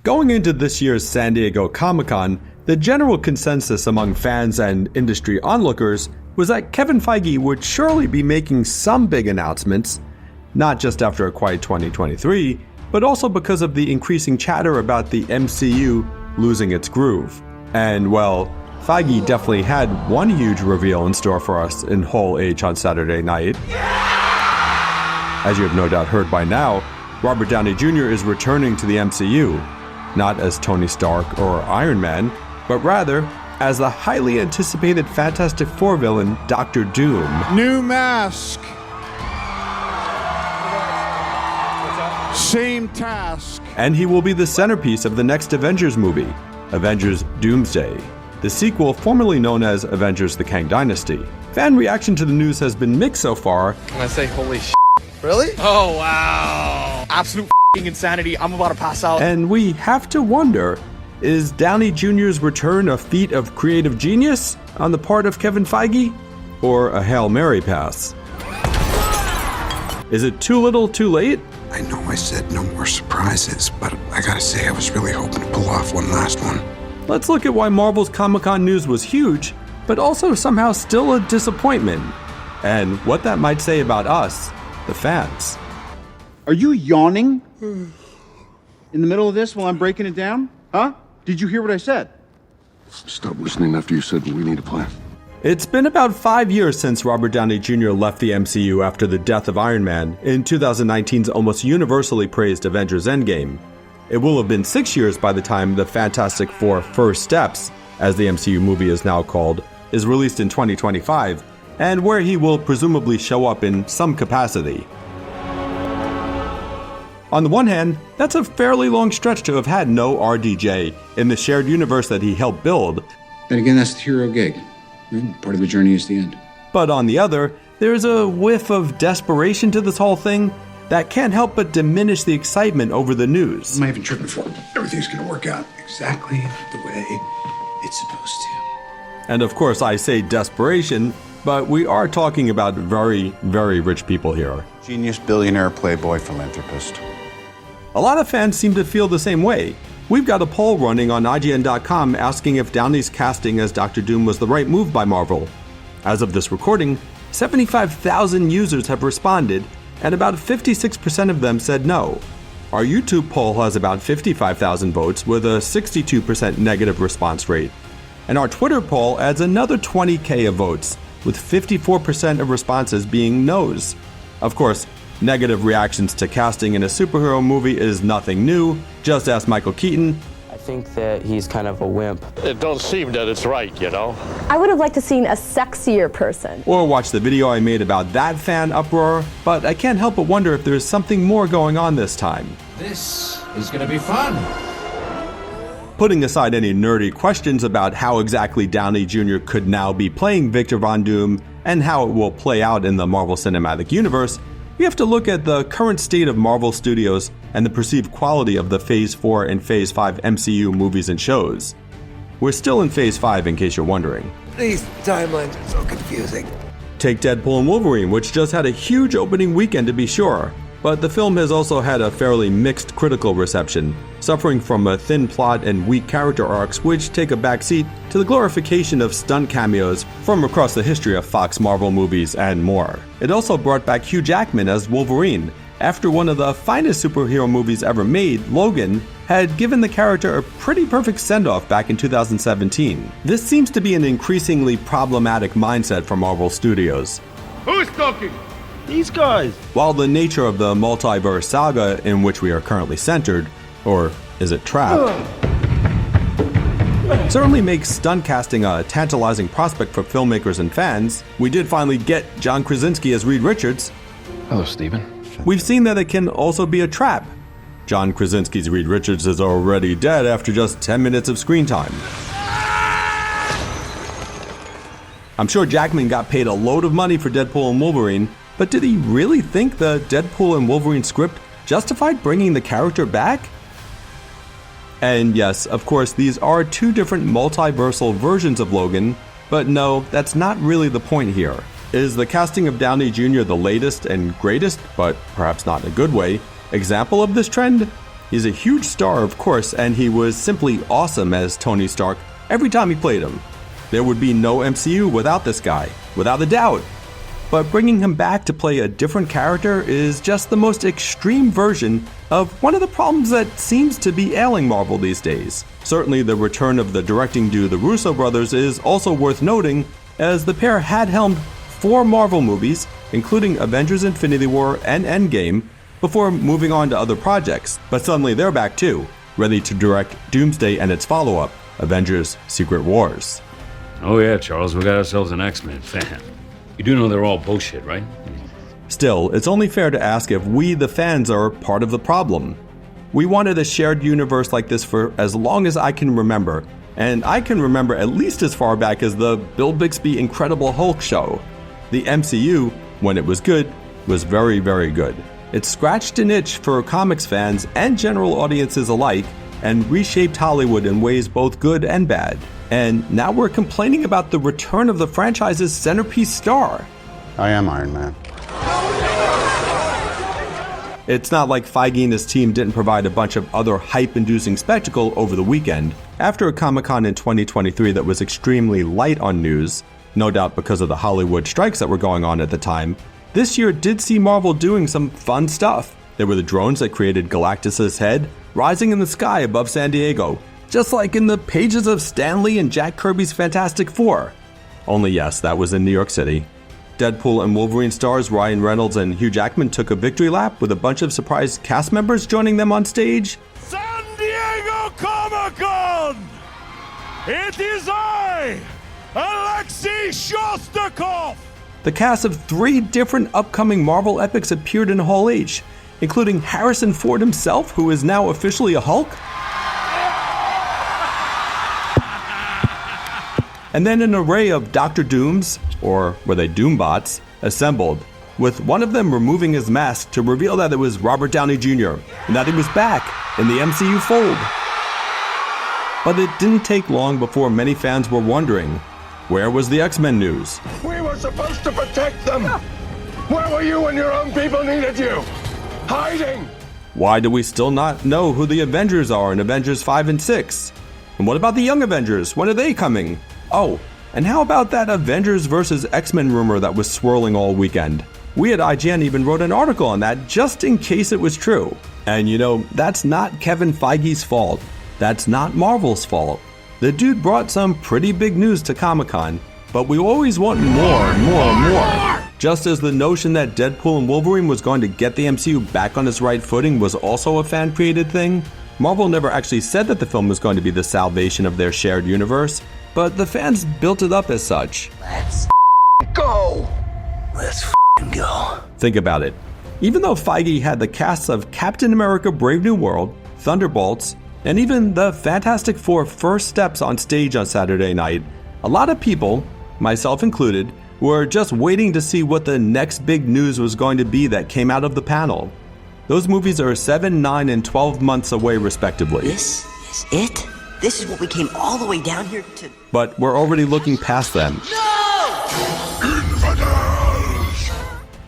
Going into this year's San Diego Comic-Con, the general consensus among fans and industry onlookers was that Kevin Feige would surely be making some big announcements, not just after a quiet 2023, but also because of the increasing chatter about the MCU losing its groove. And well, Feige definitely had one huge reveal in store for us in Hall H on Saturday night. As you have no doubt heard by now, Robert Downey Jr. is returning to the MCU, not as Tony Stark or Iron Man, but rather as the highly anticipated Fantastic Four villain, Dr. Doom. New mask. Same task. And he will be the centerpiece of the next Avengers movie, Avengers Doomsday, the sequel formerly known as Avengers the Kang Dynasty. Fan reaction to the news has been mixed so far. Can I say holy shit? Really? Oh, wow. Absolute insanity. I'm about to pass out. And we have to wonder, is Downey Jr.'s return a feat of creative genius on the part of Kevin Feige? Or a Hail Mary pass? Is it too little too late? I know I said no more surprises, but I gotta say I was really hoping to pull off one last one. Let's look at why Marvel's Comic-Con news was huge, but also somehow still a disappointment, and what that might say about us, the fans. Are you yawning in the middle of this while I'm breaking it down? Huh? Did you hear what I said? Stop listening after you said we need a plan. It's been about 5 years since Robert Downey Jr. left the MCU after the death of Iron Man in 2019's almost universally praised Avengers Endgame. It will have been 6 years by the time the Fantastic Four First Steps, as the MCU movie is now called, is released in 2025, and where he will presumably show up in some capacity. On the one hand, that's a fairly long stretch to have had no RDJ in the shared universe that he helped build. Then again, that's the hero gig. Part of the journey is the end. But on the other, there's a whiff of desperation to this whole thing that can't help but diminish the excitement over the news. I'm not even tripping for it. Everything's gonna work out exactly the way it's supposed to. And of course I say desperation, but we are talking about very, very rich people here. Genius, billionaire, playboy, philanthropist. A lot of fans seem to feel the same way. We've got a poll running on IGN.com asking if Downey's casting as Dr. Doom was the right move by Marvel. As of this recording, 75,000 users have responded, and about 56% of them said no. Our YouTube poll has about 55,000 votes with a 62% negative response rate. And our Twitter poll adds another 20K of votes, with 54% of responses being no's. Of course, negative reactions to casting in a superhero movie is nothing new. Just ask Michael Keaton. I think that he's kind of a wimp. It don't seem that it's right, you know? I would have liked to seen a sexier person. Or watch the video I made about that fan uproar, but I can't help but wonder if there's something more going on this time. This is gonna be fun. Putting aside any nerdy questions about how exactly Downey Jr. could now be playing Victor Von Doom and how it will play out in the Marvel Cinematic Universe, we have to look at the current state of Marvel Studios and the perceived quality of the Phase 4 and Phase 5 MCU movies and shows. We're still in Phase 5 in case you're wondering. These timelines are so confusing. Take Deadpool and Wolverine, which just had a huge opening weekend to be sure, but the film has also had a fairly mixed critical reception, suffering from a thin plot and weak character arcs which take a backseat to the glorification of stunt cameos from across the history of Fox Marvel movies and more. It also brought back Hugh Jackman as Wolverine, after one of the finest superhero movies ever made, Logan, had given the character a pretty perfect send-off back in 2017. This seems to be an increasingly problematic mindset for Marvel Studios. Who's talking? These guys. While the nature of the multiverse saga in which we are currently centered, or is it trapped, certainly makes stunt casting a tantalizing prospect for filmmakers and fans, we did finally get John Krasinski as Reed Richards. Hello, Steven. We've seen that it can also be a trap. John Krasinski's Reed Richards is already dead after just 10 minutes of screen time. I'm sure Jackman got paid a load of money for Deadpool and Wolverine, but did he really think the Deadpool and Wolverine script justified bringing the character back? And yes, of course, these are two different multiversal versions of Logan, but no, that's not really the point here. Is the casting of Downey Jr. the latest and greatest, but perhaps not in a good way, example of this trend? He's a huge star, of course, and he was simply awesome as Tony Stark every time he played him. There would be no MCU without this guy, without a doubt. But bringing him back to play a different character is just the most extreme version of one of the problems that seems to be ailing Marvel these days. Certainly the return of the directing duo, the Russo brothers, is also worth noting, as the pair had helmed 4 Marvel movies, including Avengers Infinity War and Endgame, before moving on to other projects. But suddenly they're back too, ready to direct Doomsday and its follow-up, Avengers Secret Wars. Oh yeah, Charles, we got ourselves an X-Men fan. You do know they're all bullshit, right? Still, it's only fair to ask if we, the fans, are part of the problem. We wanted a shared universe like this for as long as I can remember, and I can remember at least as far back as the Bill Bixby Incredible Hulk show. The MCU, when it was good, was very, very good. It scratched an itch for comics fans and general audiences alike, and reshaped Hollywood in ways both good and bad. And now we're complaining about the return of the franchise's centerpiece star. I am Iron Man. It's not like Feige and his team didn't provide a bunch of other hype-inducing spectacle over the weekend. After a Comic-Con in 2023 that was extremely light on news, no doubt because of the Hollywood strikes that were going on at the time, this year did see Marvel doing some fun stuff. There were the drones that created Galactus' head rising in the sky above San Diego, just like in the pages of Stan Lee and Jack Kirby's Fantastic Four. Only yes, that was in New York City. Deadpool and Wolverine stars Ryan Reynolds and Hugh Jackman took a victory lap with a bunch of surprise cast members joining them on stage. San Diego Comic-Con! It is I, Alexei Shostakov! The cast of 3 different upcoming Marvel epics appeared in Hall H, including Harrison Ford himself, who is now officially a Hulk, and then an array of Dr. Dooms, or were they Doombots, assembled, with one of them removing his mask to reveal that it was Robert Downey Jr. and that he was back in the MCU fold. But it didn't take long before many fans were wondering, where was the X-Men news? We were supposed to protect them! Where were you when your own people needed you? Hiding! Why do we still not know who the Avengers are in Avengers 5 and 6? And what about the Young Avengers? When are they coming? Oh, and how about that Avengers vs. X-Men rumor that was swirling all weekend? We at IGN even wrote an article on that just in case it was true. And you know, that's not Kevin Feige's fault. That's not Marvel's fault. The dude brought some pretty big news to Comic-Con, but we always want more and more and more. Just as the notion that Deadpool and Wolverine was going to get the MCU back on its right footing was also a fan-created thing, Marvel never actually said that the film was going to be the salvation of their shared universe, but the fans built it up as such. Let's go. Let's go. Think about it. Even though Feige had the casts of Captain America Brave New World, Thunderbolts, and even the Fantastic Four first steps on stage on Saturday night, a lot of people, myself included, were just waiting to see what the next big news was going to be that came out of the panel. Those movies are 7, 9, and 12 months away respectively. This is it? This is what we came all the way down here to... But we're already looking past them.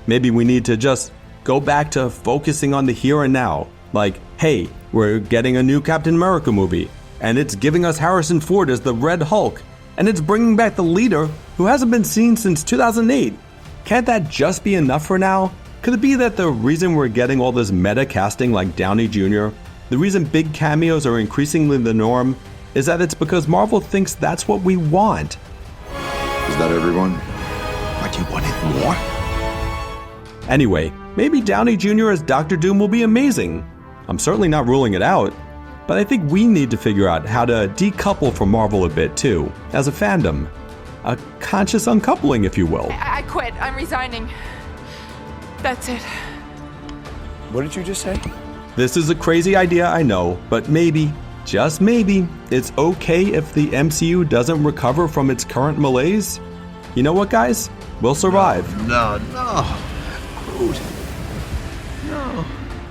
Maybe we need to just go back to focusing on the here and now. Like, hey, we're getting a new Captain America movie, and it's giving us Harrison Ford as the Red Hulk, and it's bringing back the leader who hasn't been seen since 2008. Can't that just be enough for now? Could it be that the reason we're getting all this meta casting like Downey Jr., the reason big cameos are increasingly the norm, is that it's because Marvel thinks that's what we want? Is that everyone? What, do you want it more? Anyway, maybe Downey Jr. as Dr. Doom will be amazing. I'm certainly not ruling it out, but I think we need to figure out how to decouple from Marvel a bit too, as a fandom. A conscious uncoupling, if you will. I quit. I'm resigning. That's it. What did you just say? This is a crazy idea, I know, but maybe, just maybe, it's okay if the MCU doesn't recover from its current malaise. You know what, guys? We'll survive. No. Groot. No.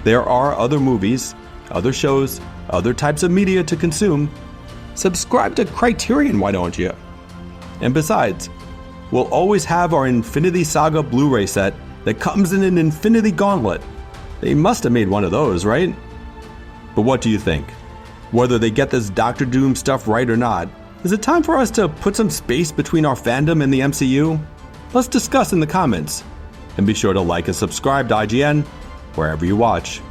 There are other movies, other shows, other types of media to consume. Subscribe to Criterion, why don't you? And besides, we'll always have our Infinity Saga Blu-ray set that comes in an Infinity Gauntlet. They must have made one of those, right? But what do you think? Whether they get this Doctor Doom stuff right or not, is it time for us to put some space between our fandom and the MCU? Let's discuss in the comments. And be sure to like and subscribe to IGN wherever you watch.